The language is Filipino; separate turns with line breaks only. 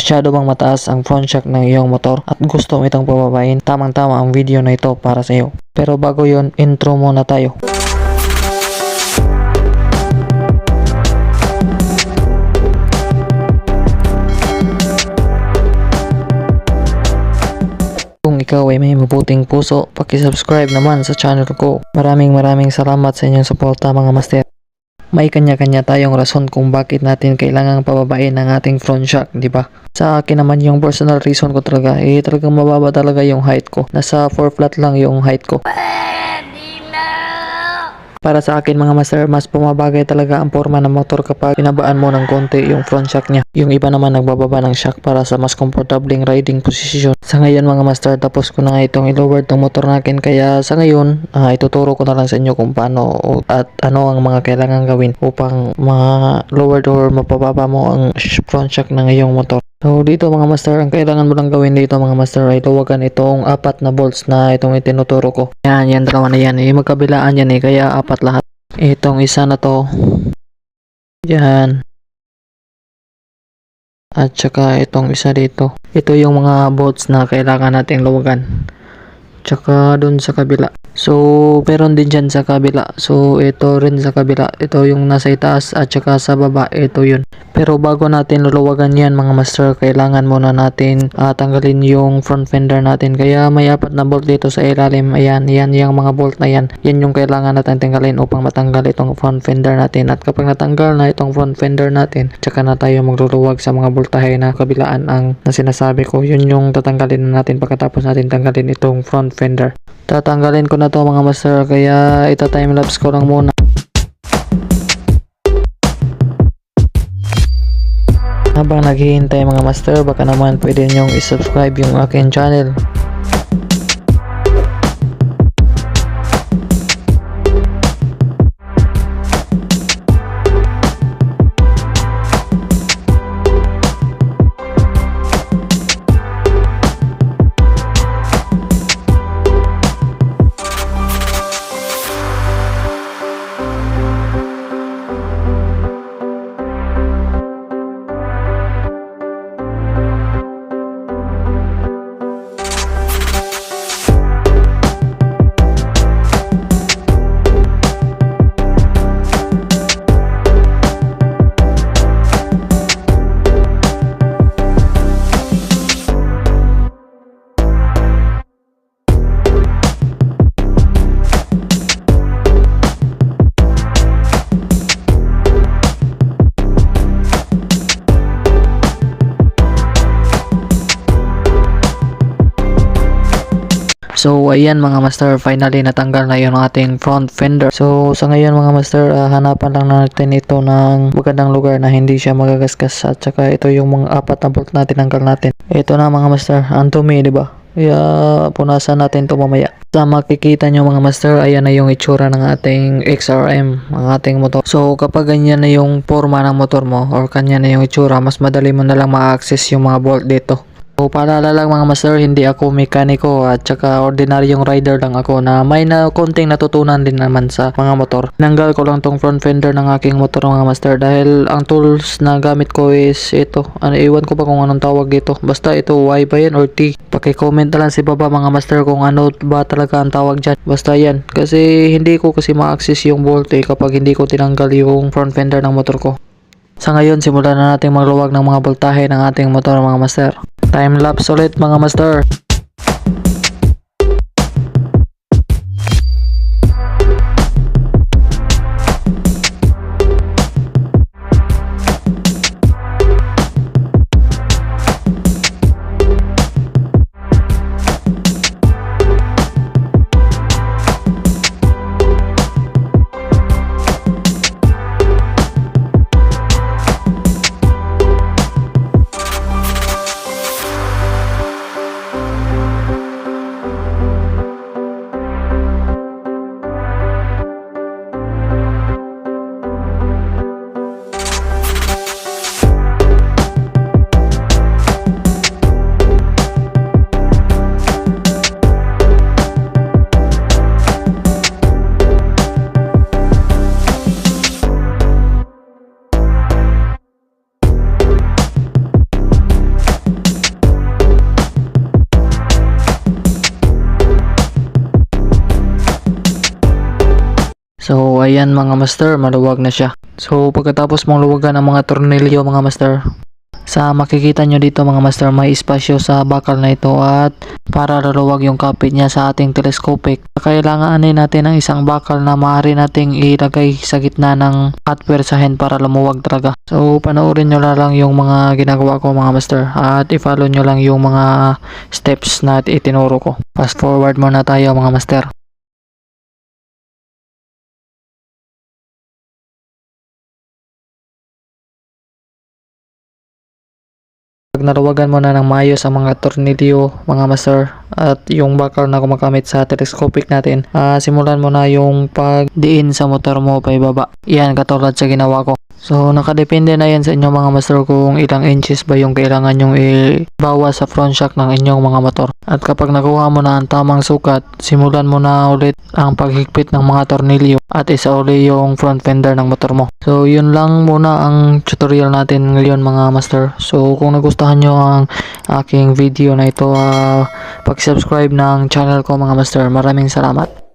Masyado bang mataas ang front shock ng iyong motor at gusto mo itong pababain? Tamang-tama ang video na ito para sa iyo. Pero bago yon, intro muna tayo. Kung ikaw ay may mabuting puso, paki-subscribe naman sa channel ko. Maraming salamat sa inyong suporta mga master. May kanya-kanya tayong rason kung bakit natin kailangang pababain ang ating front shock, di ba? Sa akin naman yung personal reason ko talaga, talagang mababa talaga yung height ko. Nasa 4 flat lang yung height ko. Para sa akin mga master, mas pumabagay talaga ang forma ng motor kapag pinabaan mo ng konti yung front shock niya. Yung iba naman nagbababa ng shock para sa mas komportabling riding position. Sa ngayon mga master, tapos ko na nga itong i-lower ng motor natin. Kaya sa ngayon, ituturo ko na lang sa inyo kung paano at ano ang mga kailangan gawin upang ma-lower or mapababa mo ang front shock ng iyong motor. So dito mga master, ang kailangan mo lang gawin dito mga master ay luwagan itong 4 na bolts na itong itinuturo ko. Yan dalawa na yan. Magkabilaan yan kaya 4 lahat. Itong isa na to. Yan. At saka itong isa dito. Ito yung mga bolts na kailangan nating luwagan. Tsaka dun sa kabila. So meron din dyan sa kabila. So ito rin sa kabila. Ito yung nasa itaas at saka sa baba. Ito yun. Pero bago natin luluwagan yan mga master, kailangan muna natin tanggalin yung front fender natin. Kaya may 4 na bolt dito sa ilalim. Ayan yung mga bolt na yan. Yan yung kailangan natin tanggalin upang matanggal itong front fender natin. At kapag natanggal na itong front fender natin, tsaka na tayo magluluwag sa mga boltahe na kabilaan ang sinasabi ko. Yun yung tatanggalin na natin pagkatapos natin tanggalin itong front fender. Tatanggalin ko na to mga master, kaya ita-timelapse ko lang muna. Habang naghihintay mga master, baka naman pwede nyong isubscribe yung aking channel. So ayan mga master, finally natanggal na yung ating front fender. So sa ngayon mga master, hanapan lang natin ito ng magandang lugar na hindi siya magagasgas. At saka ito yung mga 4 na bolt natin, tanggal natin. Ito na mga master, ang dumi diba? Kaya punasan natin ito mamaya. Sa makikita nyo mga master, ayan na yung itsura ng ating XRM, ang ating motor. So kapag ganyan na yung forma ng motor mo or kanya na yung itsura, mas madali mo na lang ma-access yung mga bolt dito. So paalala lang mga master, hindi ako mekaniko at saka ordinaryong rider lang ako na may konting natutunan din naman sa mga motor. Tinanggal ko lang tong front fender ng aking motor mga master dahil ang tools na gamit ko is ito. Iwan ko pa kung anong tawag dito. Basta ito Y ba yan or T. Paki-comment na lang si baba mga master kung ano ba talaga ang tawag dyan. Basta yan. Kasi hindi ko ma-access yung bolt kapag hindi ko tinanggal yung front fender ng motor ko. Sa ngayon, simulan na natin magluwag ng mga boltahe ng ating motor mga master. Time lapse ulit mga master. So ayan mga master, maluwag na siya. So pagkatapos mong luwagan ang mga tornilyo mga master, sa makikita nyo dito mga master, may espasyo sa bakal na ito at para laluwag yung kapit niya sa ating telescopic, kailanganin natin ng isang bakal na maaari nating ilagay sa gitna ng at pwersahin para lumuwag talaga. So panoorin nyo na lang yung mga ginagawa ko mga master at i-follow nyo lang yung mga steps na itinuro ko. Fast forward muna tayo mga master. Pag naluwagan mo na ng maayos ang mga tornilyo mga master at yung bakal na gumagamit sa telescopic natin, simulan mo na yung pagdiin sa motor mo pa ibaba. Yan katulad sa ginawa ko. So nakadepende na yan sa inyo mga master kung ilang inches ba yung kailangan nyong ibawas sa front shock ng inyong mga motor. At kapag nakuha mo na ang tamang sukat, simulan mo na ulit ang paghigpit ng mga tornilyo at isauli yung front fender ng motor mo. So yun lang muna ang tutorial natin ngayon mga master. So kung nagustuhan nyo ang aking video na ito, pag-subscribe ng channel ko mga master. Maraming salamat.